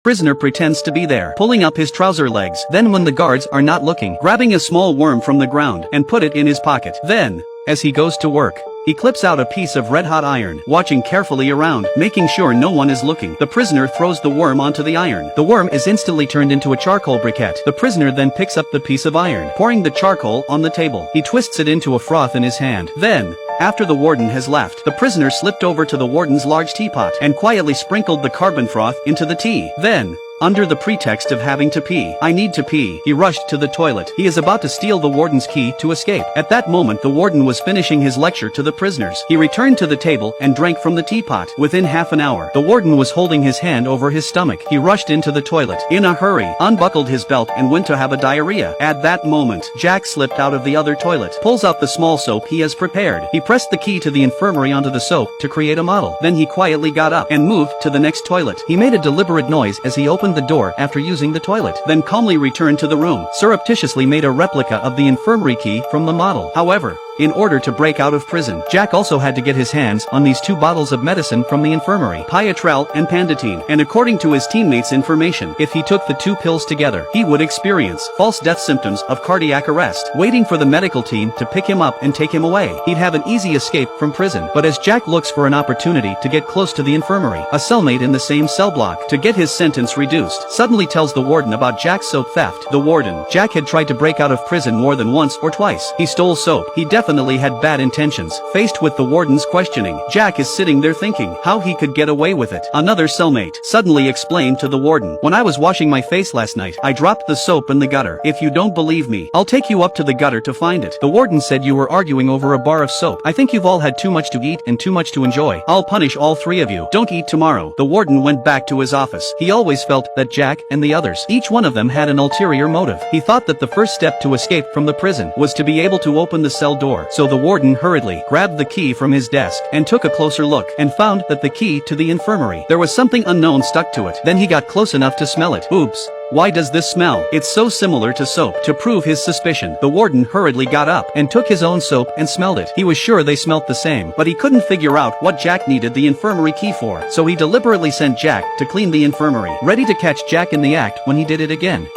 Prisoner pretends to be there, pulling up his trouser legs. Then when the guards are not looking, grabbing a small worm from the ground and put it in his pocket. Then, as he goes to work, he clips out a piece of red-hot iron, watching carefully around, making sure no one is looking. The prisoner throws the worm onto the iron. The worm is instantly turned into a charcoal briquette. The prisoner then picks up the piece of iron, pouring the charcoal on the table. He twists it into a froth in his hand. Then, after the warden has left, the prisoner slipped over to the warden's large teapot and quietly sprinkled the carbon froth into the tea. Then, under the pretext of having to pee, "I need to pee," he rushed to the toilet. He is about to steal the warden's key to escape. At that moment the warden was finishing his lecture to the prisoners. He returned to the table and drank from the teapot. Within half an hour, the warden was holding his hand over his stomach. He rushed into the toilet in a hurry, unbuckled his belt and went to have a diarrhea. At that moment, Jack slipped out of the other toilet, pulls out the small soap he has prepared. He pressed the key to the infirmary onto the soap to create a model. Then he quietly got up and moved to the next toilet. He made a deliberate noise as he opened the door after using the toilet, then calmly returned to the room, surreptitiously made a replica of the infirmary key from the model. However, in order to break out of prison, Jack also had to get his hands on these 2 bottles of medicine from the infirmary, Pietrel and Panditine, and according to his teammates' information, if he took the 2 pills together, he would experience false death symptoms of cardiac arrest, waiting for the medical team to pick him up and take him away. He'd have an easy escape from prison, but as Jack looks for an opportunity to get close to the infirmary, a cellmate in the same cell block, to get his sentence reduced, suddenly tells the warden about Jack's soap theft. The warden, Jack had tried to break out of prison more than once or twice. He stole soap. He definitely had bad intentions. Faced with the warden's questioning, Jack is sitting there thinking how he could get away with it. Another cellmate suddenly explained to the warden, "When I was washing my face last night, I dropped the soap in the gutter. If you don't believe me, I'll take you up to the gutter to find it." The warden said, "You were arguing over a bar of soap. I think you've all had too much to eat and too much to enjoy. I'll punish all 3 of you. Don't eat tomorrow." The warden went back to his office. He always felt that Jack and the others, each one of them had an ulterior motive. He thought that the first step to escape from the prison was to be able to open the cell door. So the warden hurriedly grabbed the key from his desk and took a closer look and found that the key to the infirmary, there was something unknown stuck to it. Then he got close enough to smell it. Oops. Why does this smell? It's so similar to soap. To prove his suspicion, the warden hurriedly got up and took his own soap and smelled it. He was sure they smelt the same, but he couldn't figure out what Jack needed the infirmary key for, so he deliberately sent Jack to clean the infirmary, ready to catch Jack in the act when he did it again.